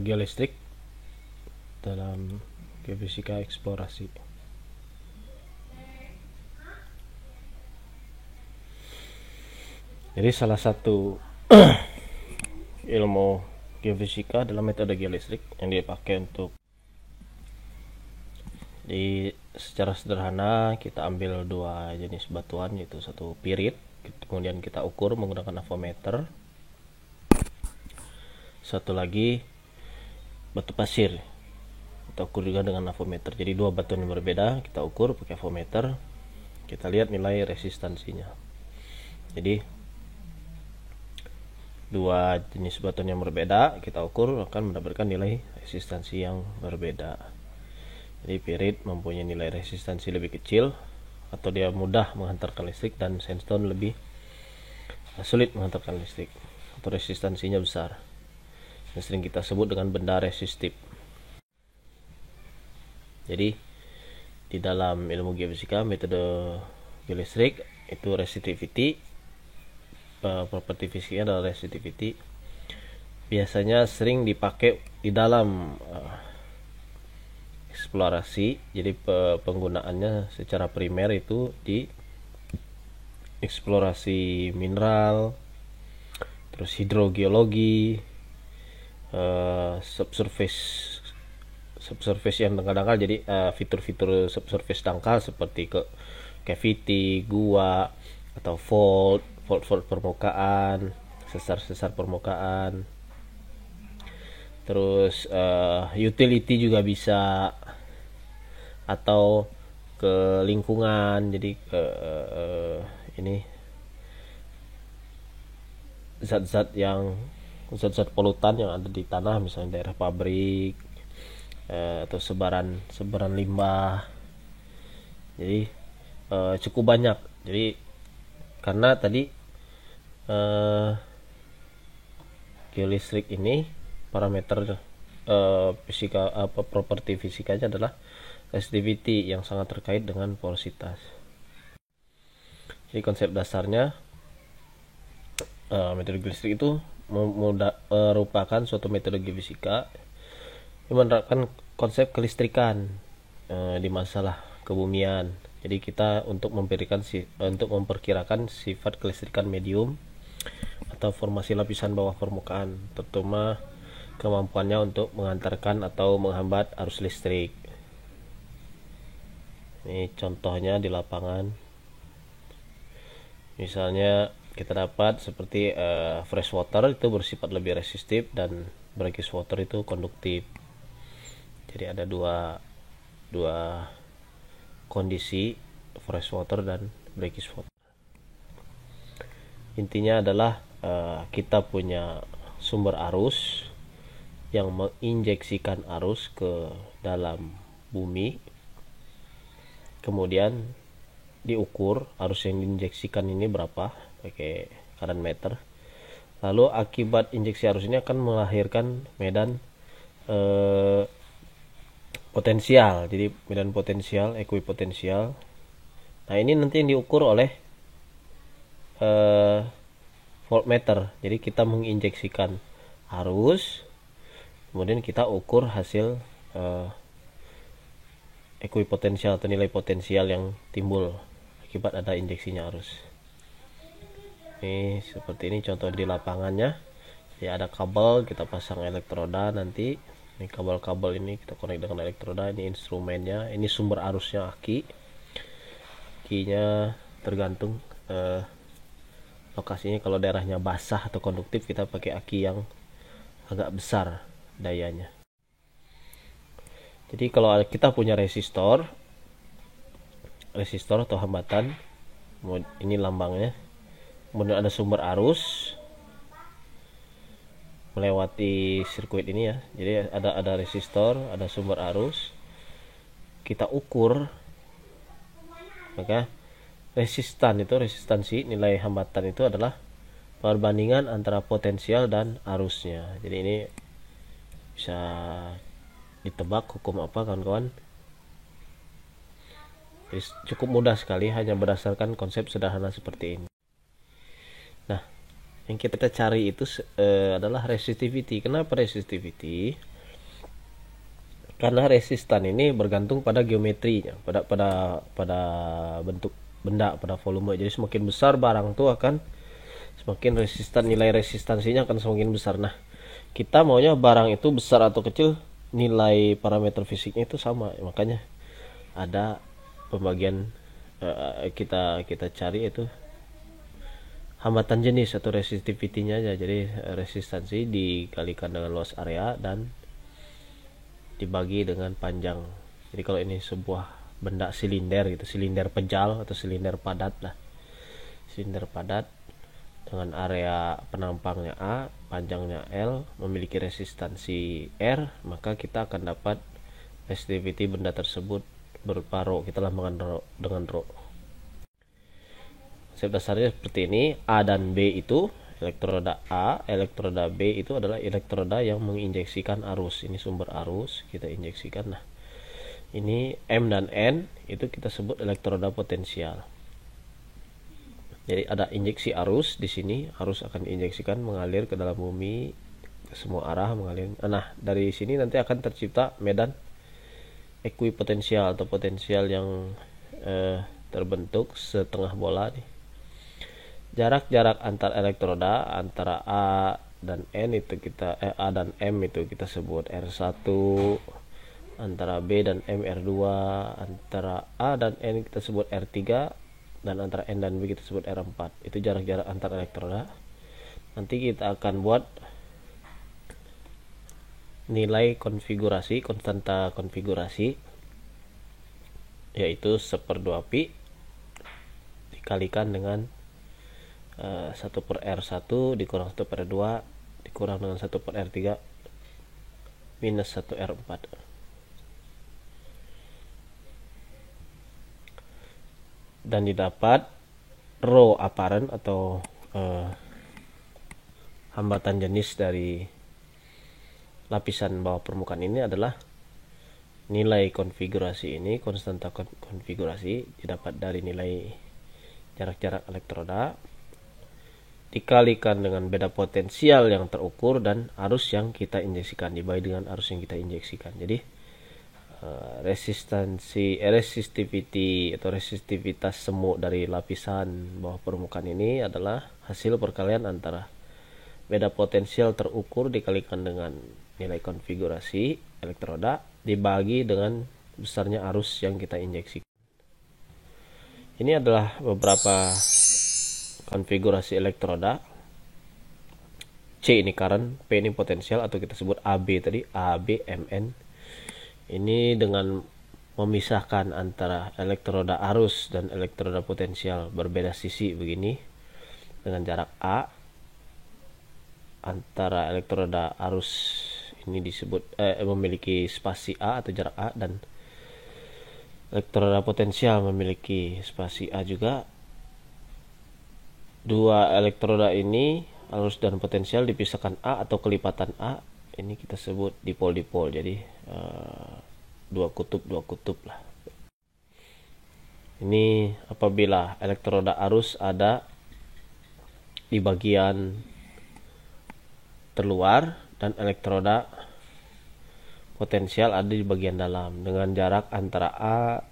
geolistrik dalam geofisika eksplorasi. Jadi salah satu ilmu geofisika adalah metode geolistrik yang dipakai untuk secara sederhana kita ambil dua jenis batuan, yaitu satu pirit, kemudian kita ukur menggunakan avometer. Satu lagi batu pasir, kita ukur juga dengan avometer. Jadi dua batuan yang berbeda kita ukur pakai avometer, kita lihat nilai resistansinya. Jadi dua jenis batuan yang berbeda kita ukur akan mendapatkan nilai resistansi yang berbeda. Jadi pirit mempunyai nilai resistansi lebih kecil atau dia mudah menghantarkan listrik, dan sandstone lebih sulit menghantarkan listrik atau resistansinya besar, yang sering kita sebut dengan benda resistif. Jadi di dalam ilmu geofisika metode geolistrik itu resistivity, properti fisiknya adalah resistivity, biasanya sering dipakai di dalam eksplorasi. Jadi penggunaannya secara primer itu di eksplorasi mineral, terus hidrogeologi, subsurface yang dangkal-dangkal. Jadi fitur-fitur subsurface dangkal seperti cavity, gua, atau fault permukaan, sesar permukaan. Terus utility juga bisa, atau ke lingkungan. Jadi ini zat-zat polutan yang ada di tanah, misalnya daerah pabrik, atau sebaran limbah. Jadi cukup banyak. Jadi karena tadi geolistrik ini parameter fisika, properti fisikanya adalah resistivity yang sangat terkait dengan porositas. Jadi konsep dasarnya metode geolistrik itu merupakan suatu metode geofisika yang menerapkan konsep kelistrikan di masalah kebumian. Jadi kita untuk memperkirakan sifat kelistrikan medium atau formasi lapisan bawah permukaan, terutama kemampuannya untuk mengantarkan atau menghambat arus listrik. Ini contohnya di lapangan. Misalnya kita dapat seperti fresh water itu bersifat lebih resistif, dan brackish water itu konduktif. Jadi ada dua kondisi, fresh water dan brackish water. Intinya adalah kita punya sumber arus yang menginjeksikan arus ke dalam bumi, kemudian diukur arus yang diinjeksikan ini berapa pakai current meter. Lalu akibat injeksi arus ini akan melahirkan medan potensial. Jadi medan potensial, ekuipotensial. Nah ini nanti yang diukur oleh voltmeter. Jadi kita menginjeksikan arus, kemudian kita ukur hasil ekuipotensial atau nilai potensial yang timbul akibat ada injeksinya arus. Ini seperti ini contoh di lapangannya. Ya ada kabel, kita pasang elektroda. Nanti ini kabel-kabel ini kita connect dengan elektroda. Ini instrumennya, ini sumber arusnya aki. Akinya tergantung lokasinya. Kalau daerahnya basah atau konduktif, kita pakai aki yang agak besar dayanya. Jadi kalau kita punya resistor atau hambatan, ini lambangnya, kemudian ada sumber arus melewati sirkuit ini ya. Jadi ada resistor, ada sumber arus, kita ukur, maka resistansi nilai hambatan itu adalah perbandingan antara potensial dan arusnya. Jadi ini bisa ditebak hukum apa kawan-kawan. Jadi cukup mudah sekali, hanya berdasarkan konsep sederhana seperti ini. Nah, Yang kita cari itu adalah resistivity. Kenapa resistivity? Karena resistan ini bergantung pada geometrinya, pada bentuk benda, pada volume. Jadi semakin besar barang itu akan semakin resistan, nilai resistansinya akan semakin besar. Nah, kita maunya barang itu besar atau kecil, nilai parameter fisiknya itu sama. Makanya ada pembagian kita cari itu hambatan jenis atau resistivity-nya aja. Jadi resistansi dikalikan dengan luas area dan dibagi dengan panjang. Jadi kalau ini sebuah benda silinder gitu, silinder pejal atau silinder padat lah. Silinder padat dengan area penampangnya A, panjangnya L, memiliki resistansi R, maka kita akan dapat resistivity benda tersebut berupa rho. Kita lambangkan dengan rho. Konsep dasarnya seperti ini. A dan B itu elektroda A, elektroda B itu adalah elektroda yang menginjeksikan arus. Ini sumber arus, kita injeksikan. Nah, ini M dan N itu kita sebut elektroda potensial. Jadi ada injeksi arus di sini, arus akan diinjeksikan mengalir ke dalam bumi ke semua arah mengalir. Nah, dari sini nanti akan tercipta medan ekuipotensial atau potensial yang terbentuk setengah bola nih. Jarak-jarak antar elektroda antara A dan N itu A dan M itu kita sebut R1, antara B dan M R2, antara A dan N kita sebut R3, dan antara N dan B kita sebut R4. Itu jarak-jarak antar elektroda. Nanti kita akan buat nilai konfigurasi, konstanta konfigurasi, yaitu 1/2 pi dikalikan dengan 1/R1 dikurang 1/R2 dikurang dengan 1/R3 minus 1/R4. Dan didapat rho apparent atau hambatan jenis dari lapisan bawah permukaan ini adalah nilai konfigurasi ini, konstanta konfigurasi didapat dari nilai jarak-jarak elektroda dikalikan dengan beda potensial yang terukur dan arus yang kita injeksikan dibagi dengan arus yang kita injeksikan. Jadi resistivity atau resistivitas semu dari lapisan bawah permukaan ini adalah hasil perkalian antara beda potensial terukur dikalikan dengan nilai konfigurasi elektroda dibagi dengan besarnya arus yang kita injeksikan. Ini adalah beberapa konfigurasi elektroda. C ini current, P ini potensial atau kita sebut AB tadi, AB, MN. Ini dengan memisahkan antara elektroda arus dan elektroda potensial berbeda sisi begini dengan jarak A. Antara elektroda arus ini disebut memiliki spasi A atau jarak A, dan elektroda potensial memiliki spasi A juga. Dua elektroda ini arus dan potensial dipisahkan A atau kelipatan A, ini kita sebut dipol-dipol. Jadi dua kutub lah. Ini apabila elektroda arus ada di bagian terluar dan elektroda potensial ada di bagian dalam dengan jarak antara A,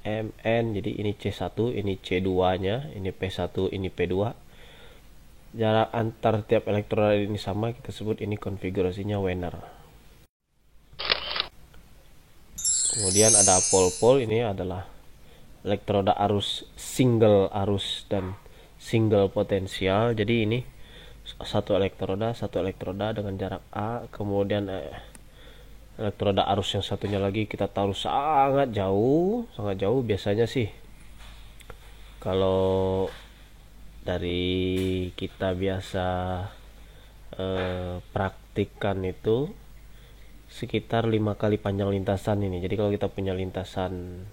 M, N. Jadi ini C1, ini C2 nya, ini P1, ini P2. Jarak antar tiap elektroda ini sama, kita sebut ini konfigurasinya Wiener. Kemudian ada pol-pol, ini adalah elektroda arus, single arus dan single potensial. Jadi ini satu elektroda dengan jarak A, kemudian elektroda arus yang satunya lagi kita taruh sangat jauh. Biasanya sih kalau dari kita biasa praktikkan itu sekitar 5 kali panjang lintasan ini. Jadi kalau kita punya lintasan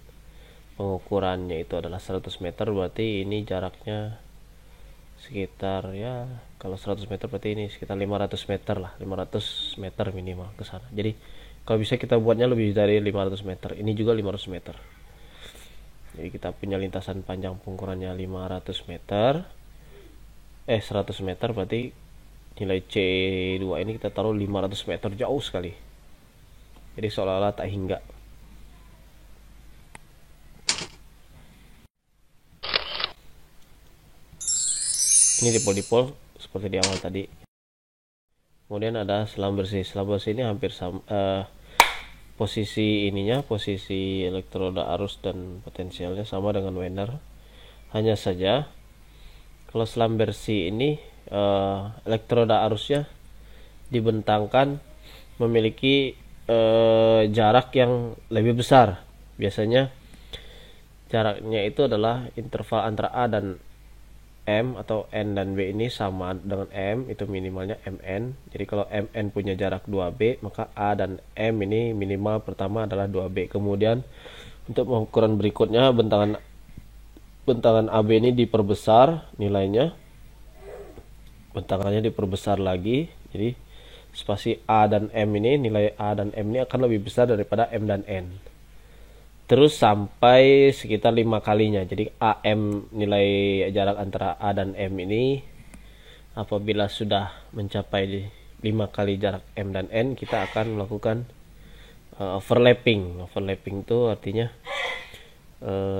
pengukurannya itu adalah 100 meter, berarti ini jaraknya sekitar, ya kalau 100 meter berarti ini sekitar 500 meter lah, 500 meter minimal ke sana. Jadi kalau bisa kita buatnya lebih dari 500 meter. Ini juga 500 meter. Jadi kita punya lintasan panjang pengukurannya 500 meter. 100 meter, berarti nilai C2 ini kita taruh 500 meter, jauh sekali. Jadi seolah-olah tak hingga. Ini dipol-dipol seperti di awal tadi. Kemudian ada selam bersih. Selam bersih ini hampir sama, posisi ininya, posisi elektroda arus dan potensialnya sama dengan Wener. Hanya saja kalau selam bersih ini elektroda arusnya dibentangkan memiliki jarak yang lebih besar. Biasanya jaraknya itu adalah interval antara A dan M, atau N dan B ini sama dengan M, itu minimalnya Mn. Jadi kalau Mn punya jarak 2B, maka A dan M ini minimal pertama adalah 2B. Kemudian untuk pengukuran berikutnya, bentangan AB ini diperbesar nilainya, bentangannya diperbesar lagi. Jadi spasi A dan M ini, nilai A dan M ini akan lebih besar daripada M dan N. Terus sampai sekitar 5 kalinya. Jadi AM, nilai jarak antara A dan M ini, apabila sudah mencapai 5 kali jarak M dan N, kita akan melakukan overlapping. Overlapping itu artinya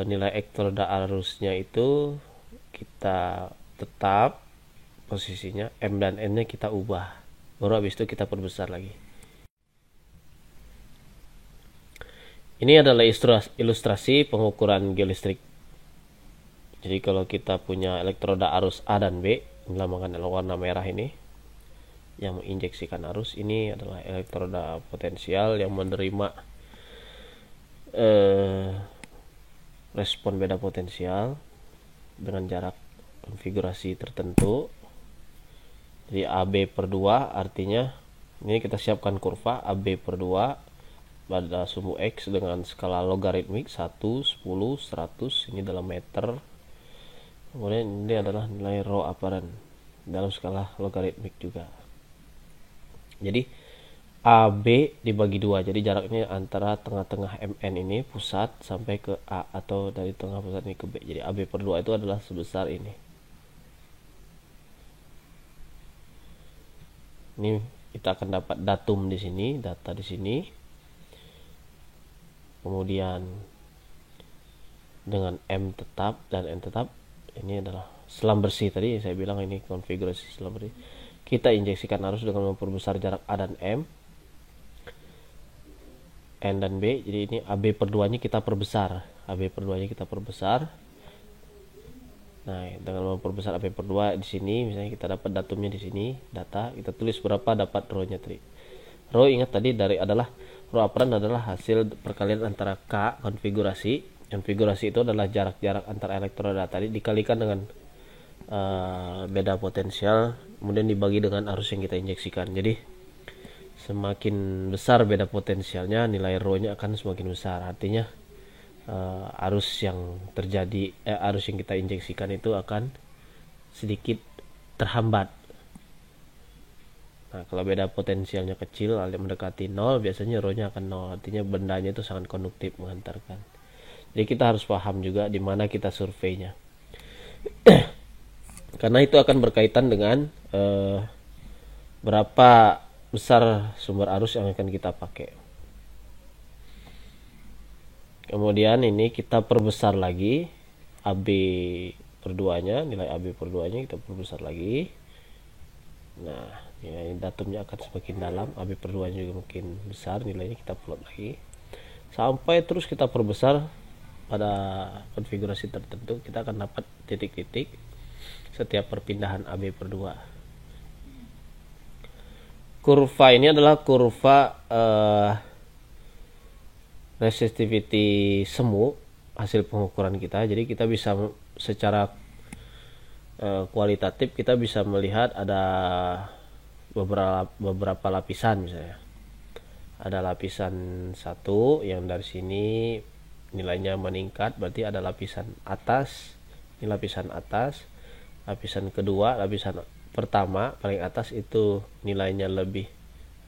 nilai elektroda arusnya itu kita tetap posisinya, M dan N nya kita ubah, baru habis itu kita perbesar lagi. Ini adalah ilustrasi pengukuran geolistrik. Jadi kalau kita punya elektroda arus A dan B, dilambangkan dengan warna merah ini, yang menginjeksikan arus, ini adalah elektroda potensial yang menerima respon beda potensial dengan jarak konfigurasi tertentu. Jadi AB per 2 artinya, ini kita siapkan kurva AB per 2 pada sumbu X dengan skala logaritmik 1, 10, 100, ini dalam meter. Kemudian ini adalah nilai rho apparent dalam skala logaritmik juga. Jadi AB dibagi 2, jadi jaraknya antara tengah-tengah MN ini, pusat, sampai ke A, atau dari tengah pusat ini ke B. Jadi AB per 2 itu adalah sebesar ini. Ini kita akan dapat datum di sini, data di sini. Kemudian dengan M tetap dan N tetap, ini adalah selam bersih tadi saya bilang, ini konfigurasi selam bersih. Kita injeksikan arus dengan memperbesar jarak A dan M, N dan B. Jadi ini AB per 2 nya kita perbesar, AB per 2 nya kita perbesar. Nah, dengan memperbesar AB per 2 di sini, misalnya kita dapat datumnya di sini, data, kita tulis berapa, dapat rho-nya tadi. Rho ingat tadi adalah rho apparent adalah hasil perkalian antara K konfigurasi. Konfigurasi itu adalah jarak-jarak antara elektroda tadi dikalikan dengan beda potensial, kemudian dibagi dengan arus yang kita injeksikan. Jadi semakin besar beda potensialnya, nilai rho-nya akan semakin besar. Artinya arus yang terjadi, arus yang kita injeksikan itu akan sedikit terhambat. Nah, kalau beda potensialnya kecil, mendekati 0, biasanya rho-nya akan 0. Artinya bendanya itu sangat konduktif menghantarkan. Jadi kita harus paham juga di mana kita surveinya. Karena itu akan berkaitan dengan berapa besar sumber arus yang akan kita pakai. Kemudian ini kita perbesar lagi AB per 2-nya, nilai AB per 2-nya kita perbesar lagi. Nah, nilai datumnya akan semakin dalam, AB per 2 juga makin besar, nilainya kita plot lagi sampai terus kita perbesar pada konfigurasi tertentu. Kita akan dapat titik-titik setiap perpindahan AB per 2. Kurva ini adalah kurva resistivity semu hasil pengukuran kita. Jadi kita bisa secara kualitatif kita bisa melihat ada beberapa lapisan. Misalnya ada lapisan 1 yang dari sini nilainya meningkat, berarti ada lapisan atas, ini lapisan atas. Lapisan kedua, lapisan pertama paling atas itu nilainya lebih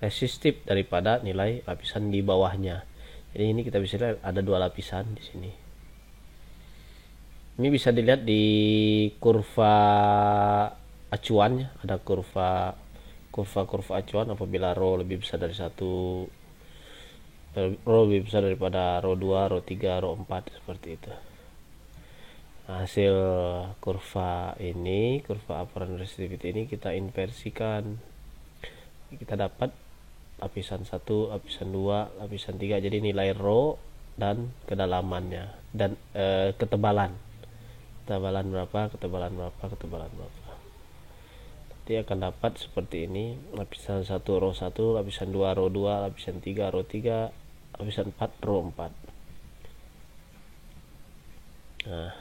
resistif daripada nilai lapisan di bawahnya. Jadi ini kita bisa lihat ada 2 lapisan di sini. Ini bisa dilihat di kurva acuannya, ada kurva acuan apabila rho lebih besar dari satu, rho lebih besar daripada rho 2, rho 3, rho 4, seperti itu. Nah, hasil kurva apparent resistivity ini kita inversikan, kita dapat lapisan 1, lapisan 2, lapisan 3. Jadi nilai rho dan kedalamannya dan ketebalan berapa, ketebalan berapa. Nanti akan dapat seperti ini: lapisan 1 rho 1, lapisan 2 rho 2, lapisan 3 rho 3, lapisan 4 rho 4. Nah,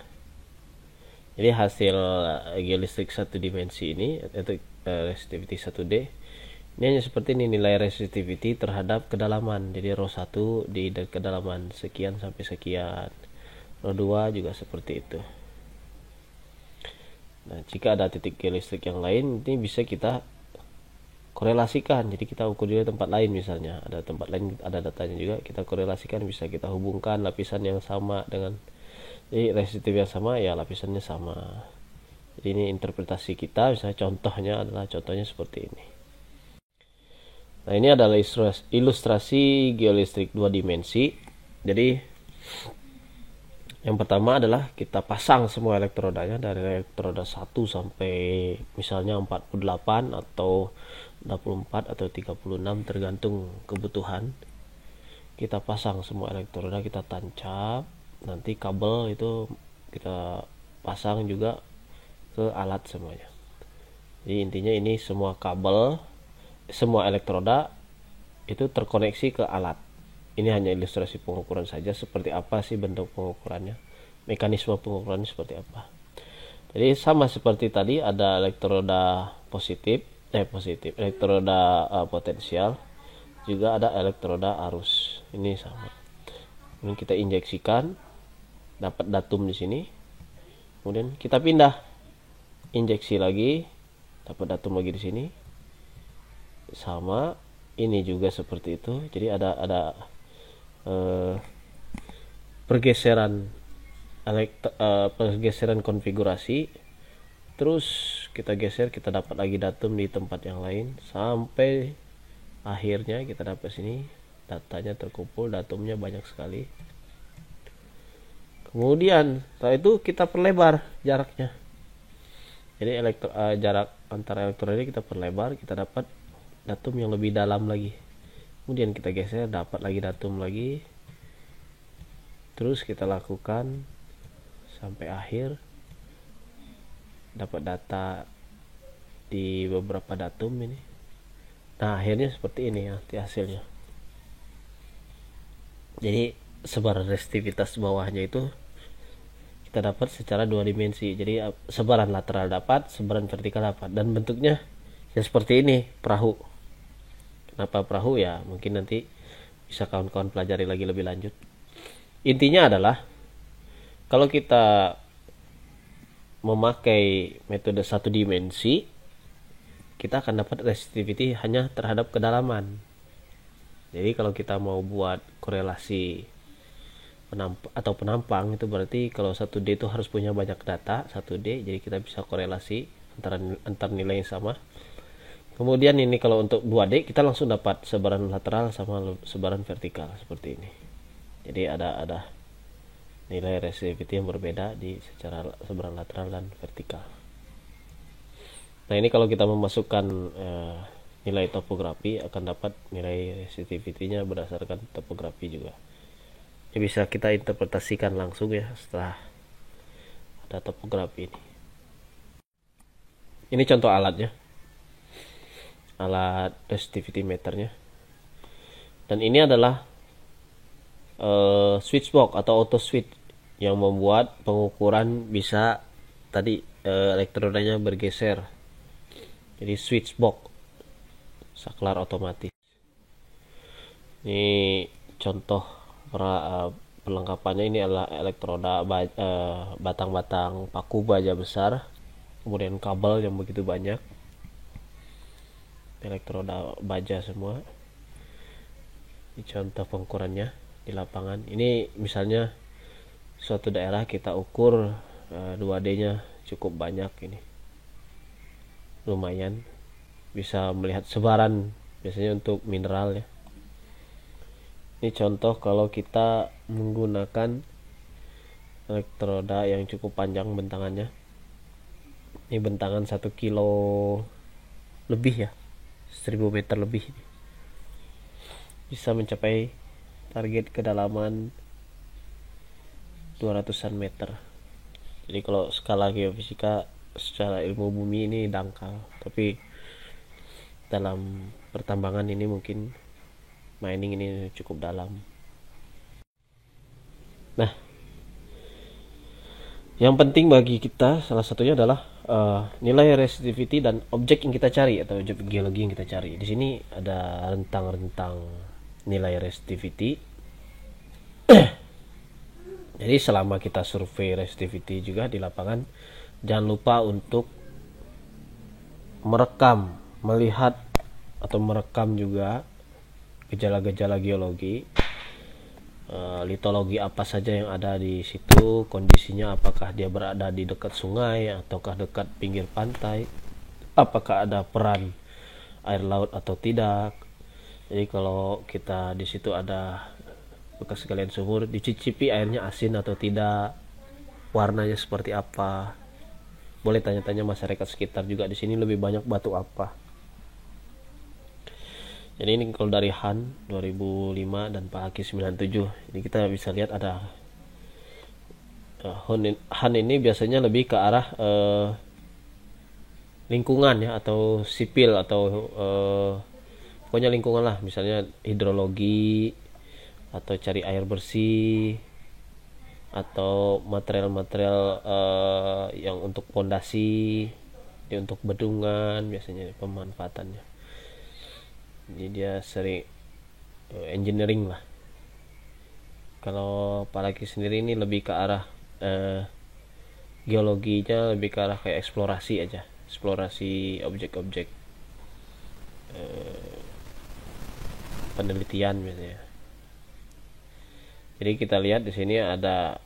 jadi hasil geolistrik satu dimensi ini, itu resistivity 1D, ini hanya seperti ini nilai resistivity terhadap kedalaman. Jadi rho 1 di kedalaman sekian sampai sekian, rho 2 juga seperti itu. Nah, jika ada titik geolistrik yang lain, ini bisa kita korelasikan. Jadi kita ukur juga tempat lain, misalnya ada tempat lain ada datanya juga, kita korelasikan, bisa kita hubungkan lapisan yang sama dengan, jadi resistif yang sama ya lapisannya sama. Jadi ini interpretasi kita, misalnya contohnya seperti ini. Nah, ini adalah ilustrasi geolistrik 2 dimensi. Jadi yang pertama adalah kita pasang semua elektrodanya dari elektroda 1 sampai misalnya 48 atau 24 atau 36 tergantung kebutuhan. Kita pasang semua elektroda, kita tancap. Nanti kabel itu kita pasang juga ke alat semuanya. Jadi intinya ini semua kabel, semua elektroda itu terkoneksi ke alat. Ini hanya ilustrasi pengukuran saja, seperti apa sih bentuk pengukurannya, mekanisme pengukurannya seperti apa. Jadi sama seperti tadi, ada elektroda elektroda potensial, juga ada elektroda arus. Ini sama. Ini kita injeksikan, dapat datum di sini, kemudian kita pindah, injeksi lagi, dapat datum lagi di sini. Sama, ini juga seperti itu. Jadi ada pergeseran konfigurasi, terus kita geser, kita dapat lagi datum di tempat yang lain, sampai akhirnya kita dapat sini datanya terkumpul, datumnya banyak sekali. Kemudian setelah itu kita perlebar jaraknya. Jadi jarak antara elektroda ini kita perlebar, kita dapat datum yang lebih dalam lagi. Kemudian kita geser, dapat lagi datum lagi. Terus kita lakukan sampai akhir, dapat data di beberapa datum ini. Nah, akhirnya seperti ini ya hasilnya. Jadi sebaran resistivitas bawahnya itu kita dapat secara 2 dimensi. Jadi sebaran lateral dapat, sebaran vertikal dapat, dan bentuknya ya seperti ini, perahu. Kenapa perahu? Ya mungkin nanti bisa kawan-kawan pelajari lagi lebih lanjut. Intinya adalah kalau kita memakai metode 1 dimensi, kita akan dapat resistivity hanya terhadap kedalaman. Jadi kalau kita mau buat korelasi penampang, itu berarti kalau 1D itu harus punya banyak data 1D, jadi kita bisa korelasi antara nilai yang sama. Kemudian ini kalau untuk 2D kita langsung dapat sebaran lateral sama sebaran vertikal seperti ini. Jadi ada nilai resistivity yang berbeda di secara sebaran lateral dan vertikal. Nah, ini kalau kita memasukkan nilai topografi, akan dapat nilai resistivity-nya berdasarkan topografi juga. Ini bisa kita interpretasikan langsung ya setelah ada topografi ini. Ini contoh alatnya, alat resistivity meternya. Dan ini adalah switch box atau auto switch yang membuat pengukuran bisa tadi elektrodanya bergeser. Jadi switch box saklar otomatis. Ini contoh perlengkapannya. Ini adalah elektroda batang-batang paku baja besar, kemudian kabel yang begitu banyak, elektroda baja semua. Ini contoh pengukurannya di lapangan. Ini misalnya suatu daerah kita ukur 2D nya cukup banyak ini. lumayan bisa melihat sebaran biasanya untuk mineral ya. Ini contoh kalau kita menggunakan elektroda yang cukup panjang bentangannya. Ini bentangan 1 kilo lebih ya, 1000 meter lebih, bisa mencapai target kedalaman 200-an meter. Jadi kalau skala geofisika secara ilmu bumi ini dangkal, tapi dalam pertambangan ini mungkin mining ini cukup dalam. Nah, yang penting bagi kita salah satunya adalah nilai resistivity dan objek yang kita cari atau objek geologi yang kita cari. Di sini ada rentang-rentang nilai resistivity. Jadi selama kita survei resistivity juga di lapangan, jangan lupa untuk merekam, melihat atau merekam juga gejala-gejala geologi, litologi apa saja yang ada di situ, kondisinya apakah dia berada di dekat sungai ataukah dekat pinggir pantai, apakah ada peran air laut atau tidak. Jadi kalau kita di situ ada bekas galian sumur, dicicipi airnya asin atau tidak, warnanya seperti apa. Boleh tanya-tanya masyarakat sekitar juga, di sini lebih banyak batu apa. Jadi ini kalau dari Han 2005 dan Pak Haki 97. Jadi kita bisa lihat ada Han ini biasanya lebih ke arah lingkungan ya, atau sipil, atau pokoknya lingkungan lah, misalnya hidrologi atau cari air bersih atau material-material yang untuk pondasi, untuk bendungan biasanya pemanfaatannya. Jadi dia sering engineering lah. Kalau Palaki sendiri ini lebih ke arah geologinya, lebih ke arah kayak eksplorasi aja, eksplorasi objek-objek penelitian biasanya. Jadi kita lihat di sini ada,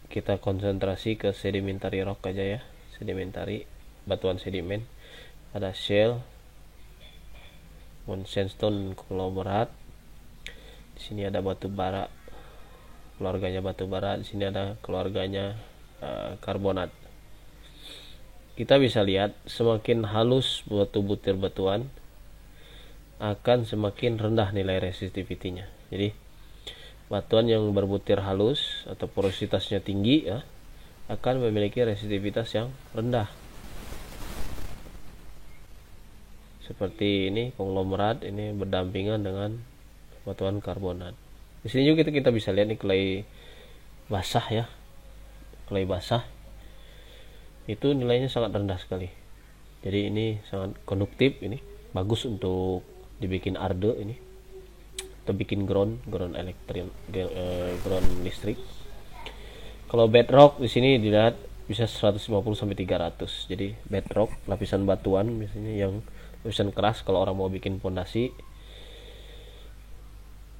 kita konsentrasi ke sedimentary rock aja ya, sedimentary, batuan sedimen. Ada shale, sandstone, konglomerat. Di sini ada batu bara, keluarganya batu bara. Di sini ada keluarganya karbonat. Kita bisa lihat semakin halus batu butir batuan akan semakin rendah nilai resistivity-nya. Jadi batuan yang berbutir halus atau porositasnya tinggi ya, akan memiliki resistivitas yang rendah. Seperti ini konglomerat, ini berdampingan dengan batuan karbonat. Di sini juga kita bisa lihat nih clay basah ya. Clay basah itu nilainya sangat rendah sekali. Jadi ini sangat konduktif, ini bagus untuk dibikin arde ini, atau bikin ground elektrik, ground listrik. Kalau bedrock di sini dilihat bisa 150 sampai 300. Jadi bedrock, lapisan batuan biasanya yang lapisan keras, kalau orang mau bikin pondasi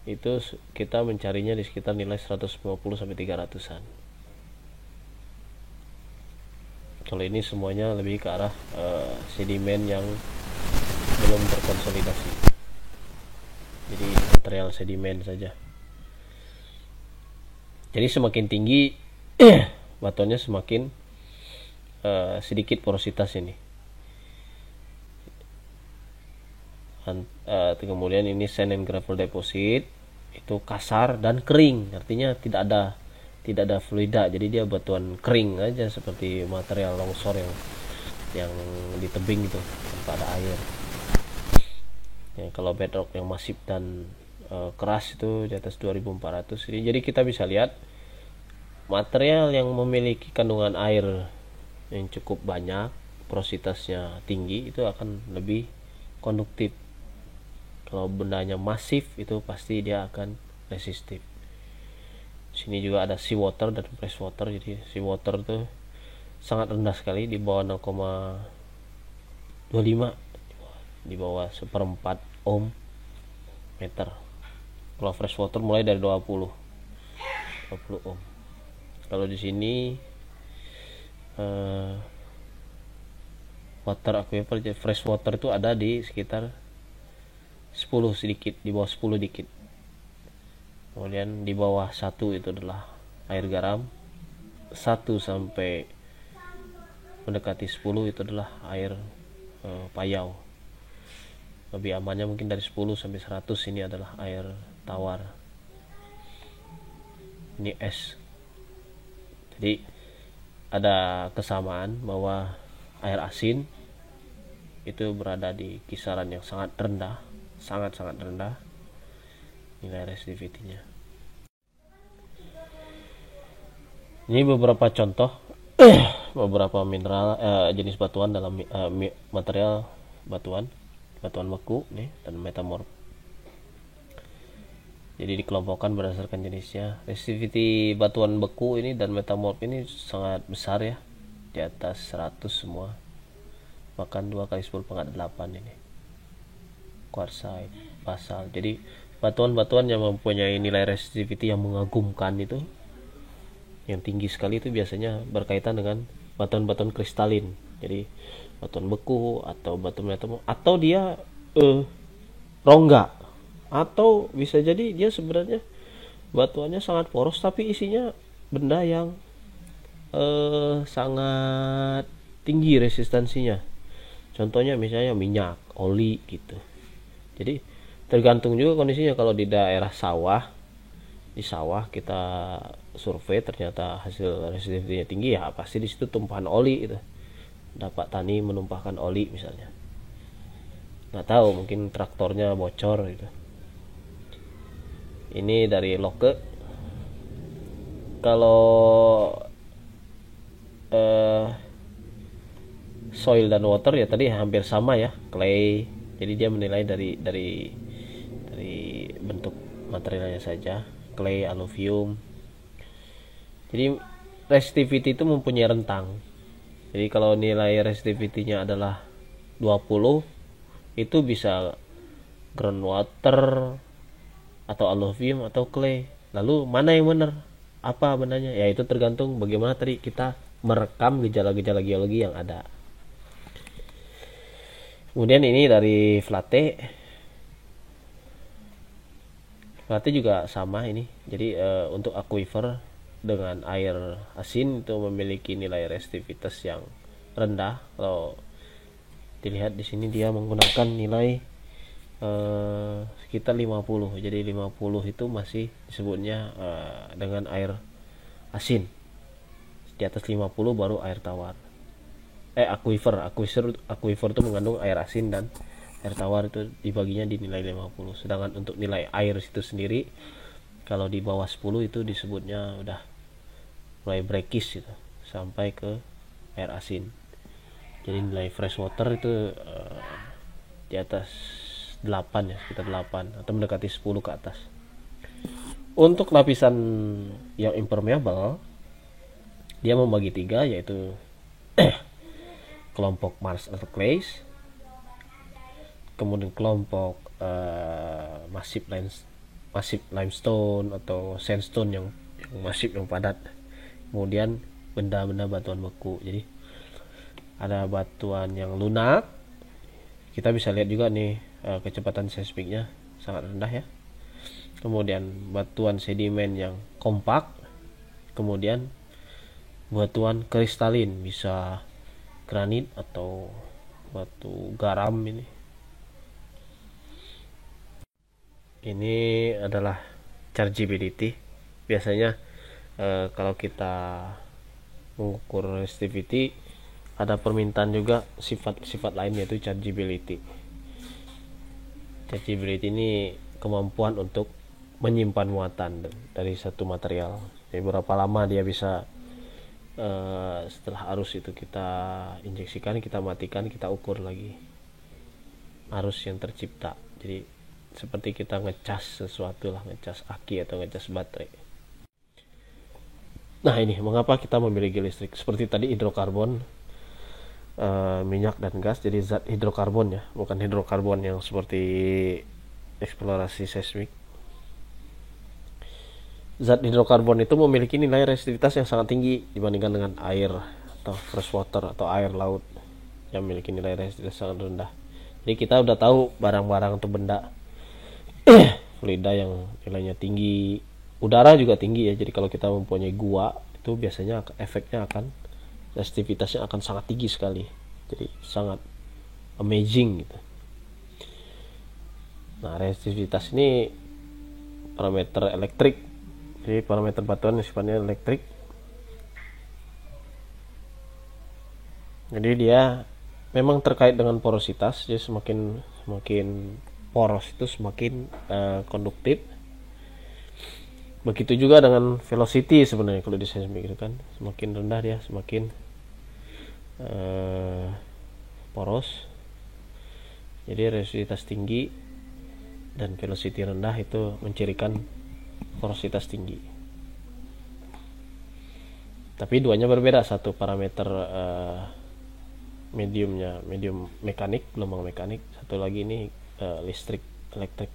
itu kita mencarinya di sekitar nilai 150 sampai 300-an. Kalau ini semuanya lebih ke arah sedimen yang belum terkonsolidasi. Jadi material sedimen saja. Jadi semakin tinggi batuannya semakin sedikit porositas ini. Kemudian ini sand and gravel deposit, itu kasar dan kering, artinya tidak ada fluida. Jadi dia batuan kering aja, seperti material longsor yang di tebing gitu tanpa ada air. Kalau bedrock yang masif dan keras itu di atas 2400. Jadi kita bisa lihat material yang memiliki kandungan air yang cukup banyak, porositasnya tinggi, itu akan lebih konduktif. Kalau bendanya masif itu pasti dia akan resistif. Sini juga ada seawater dan freshwater. Jadi seawater itu sangat rendah sekali, di bawah 0,25, di bawah 1/4 ohm meter. Kalau freshwater mulai dari 20 ohm. Kalau di sini water aquifer. Fresh water itu ada di sekitar 10 sedikit, di bawah 10 dikit. Kemudian di bawah 1 itu adalah air garam. 1 sampai mendekati 10 itu adalah air payau. Lebih amannya mungkin dari 10 sampai 100 ini adalah air tawar. Ini es. Jadi ada kesamaan bahwa air asin itu berada di kisaran yang sangat rendah, sangat-sangat rendah nilai resistivity-nya. Ini beberapa contoh beberapa mineral jenis batuan dalam material batuan beku nih dan metamorf. Jadi dikelompokkan berdasarkan jenisnya. Resistivity batuan beku ini dan metamorf ini sangat besar ya, di atas 100 semua, bahkan 2 kali 10⁸ ini quartzite, basalt. Jadi batuan-batuan yang mempunyai nilai resistivity yang mengagumkan itu, yang tinggi sekali, itu biasanya berkaitan dengan batuan-batuan kristalin. Jadi batuan beku atau batu metamorf, atau dia rongga, atau bisa jadi dia sebenarnya batuannya sangat poros tapi isinya benda yang sangat tinggi resistansinya. Contohnya misalnya minyak, oli gitu. Jadi tergantung juga kondisinya. Kalau di daerah sawah, di sawah kita survei ternyata hasil resistivity-nya tinggi, ya pasti di situ tumpahan oli itu. Dapat tani menumpahkan oli misalnya. Nggak tahu, mungkin traktornya bocor gitu. Ini dari Locke. Kalau soil dan water ya tadi hampir sama ya, clay. Jadi dia menilai dari bentuk materialnya saja, clay, alluvium. Jadi resistivity itu mempunyai rentang. Jadi kalau nilai resistivity-nya adalah 20, itu bisa groundwater atau alluvium atau clay. Lalu mana yang benar? Apa benarnya? Ya itu tergantung bagaimana tadi kita merekam gejala-gejala geologi yang ada. Kemudian ini dari Flate. Flate juga sama ini. Jadi untuk aquifer dengan air asin itu memiliki nilai resistivitas yang rendah. Kalau dilihat di sini dia menggunakan nilai sekitar 50. Jadi 50 itu masih disebutnya dengan air asin. Di atas 50 baru air tawar. Aquifer itu mengandung air asin dan air tawar, itu dibaginya di nilai 50. Sedangkan untuk nilai air itu sendiri kalau di bawah 10 itu disebutnya udah mulai brackish gitu, sampai ke air asin. Jadi nilai fresh water itu di atas 8 ya, sekitar 8 atau mendekati 10 ke atas. Untuk lapisan yang impermeable dia membagi 3, yaitu kelompok marsh atau clays, kemudian kelompok massive limestone atau sandstone yang masif, yang padat, kemudian benda-benda batuan beku. Jadi ada batuan yang lunak, kita bisa lihat juga nih kecepatan seismiknya sangat rendah ya. Kemudian batuan sedimen yang kompak, kemudian batuan kristalin, bisa granit atau batu garam. Ini adalah chargeability. Biasanya kalau kita mengukur resistivity ada permintaan juga sifat-sifat lain, yaitu chargeability. Chargeability ini kemampuan untuk menyimpan muatan dari satu material. Jadi berapa lama dia bisa setelah arus itu kita injeksikan, kita matikan, kita ukur lagi arus yang tercipta. Jadi seperti kita ngecas sesuatu lah, ngecas aki atau ngecas baterai. Nah ini mengapa kita memiliki listrik. Seperti tadi hidrokarbon, minyak dan gas, jadi zat hidrokarbon ya, bukan hidrokarbon yang seperti eksplorasi seismik. Zat hidrokarbon itu memiliki nilai resistitivitas yang sangat tinggi dibandingkan dengan air atau fresh water atau air laut. yang memiliki nilai resistivitas sangat rendah. Jadi kita udah tahu barang-barang atau benda fluida yang nilainya tinggi, udara juga tinggi ya. Jadi kalau kita mempunyai gua itu biasanya efeknya akan resistivitasnya akan sangat tinggi sekali. Jadi sangat amazing gitu. Nah, resistivitas ini parameter elektrik. Jadi parameter batuan yang sifatnya elektrik. Jadi dia memang terkait dengan porositas. Jadi semakin poros itu semakin konduktif. Begitu juga dengan velocity sebenarnya kalau di seismik itu kan, semakin rendah dia semakin poros. Jadi resistivitas tinggi dan velocity rendah itu mencirikan porositas tinggi. Tapi duanya berbeda, satu parameter medium mekanik, gelombang mekanik, satu lagi ini elektrik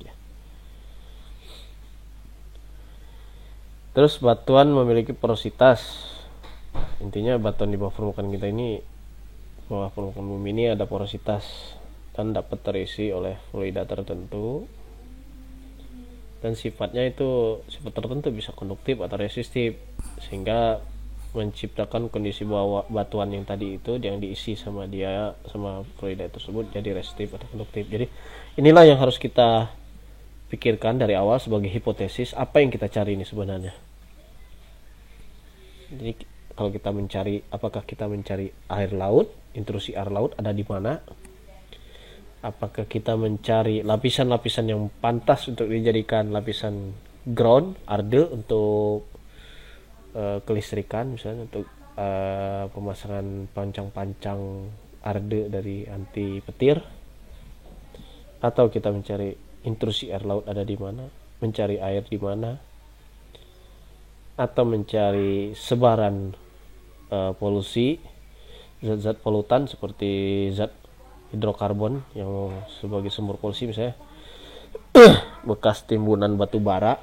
ya. Terus batuan memiliki porositas. Intinya batuan di bawah permukaan kita ini, bawah permukaan bumi ini ada porositas dan dapat terisi oleh fluida tertentu. Dan sifatnya itu sifat tertentu, bisa konduktif atau resistif, sehingga menciptakan kondisi bahwa batuan yang tadi itu yang diisi sama fluida tersebut jadi resistif atau konduktif. Jadi inilah yang harus kita pikirkan dari awal sebagai hipotesis, apa yang kita cari ini sebenarnya. Jadi kalau kita mencari, apakah kita mencari air laut, intrusi air laut ada di mana? Apakah kita mencari lapisan-lapisan yang pantas untuk dijadikan lapisan ground, arde untuk kelistrikan, misalnya untuk pemasangan pancang-pancang arde dari anti petir, atau kita mencari intrusi air laut ada di mana, mencari air di mana, atau mencari sebaran polusi, zat-zat polutan seperti zat hidrokarbon yang sebagai sumber polusi, misalnya bekas timbunan batu bara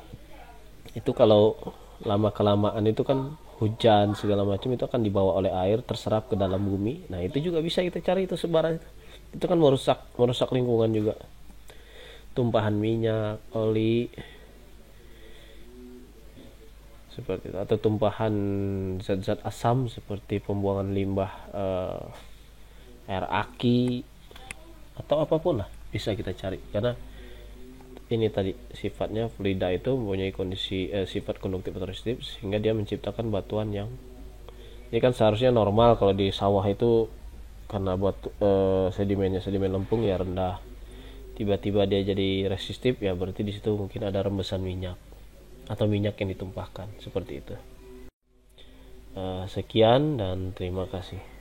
itu kalau lama kelamaan itu kan hujan segala macam itu akan dibawa oleh air, terserap ke dalam bumi. Nah itu juga bisa kita cari itu sebaran itu kan merusak lingkungan juga. Tumpahan minyak, oli seperti itu, atau tumpahan zat-zat asam seperti pembuangan limbah air aki atau apapun lah bisa kita cari, karena ini tadi sifatnya fluida itu mempunyai kondisi sifat konduktif atau resistif, sehingga dia menciptakan batuan yang ini kan seharusnya normal kalau di sawah itu, karena sedimen lempung ya rendah, tiba-tiba dia jadi resistif ya berarti di situ mungkin ada rembesan minyak atau minyak yang ditumpahkan seperti itu. Sekian dan terima kasih.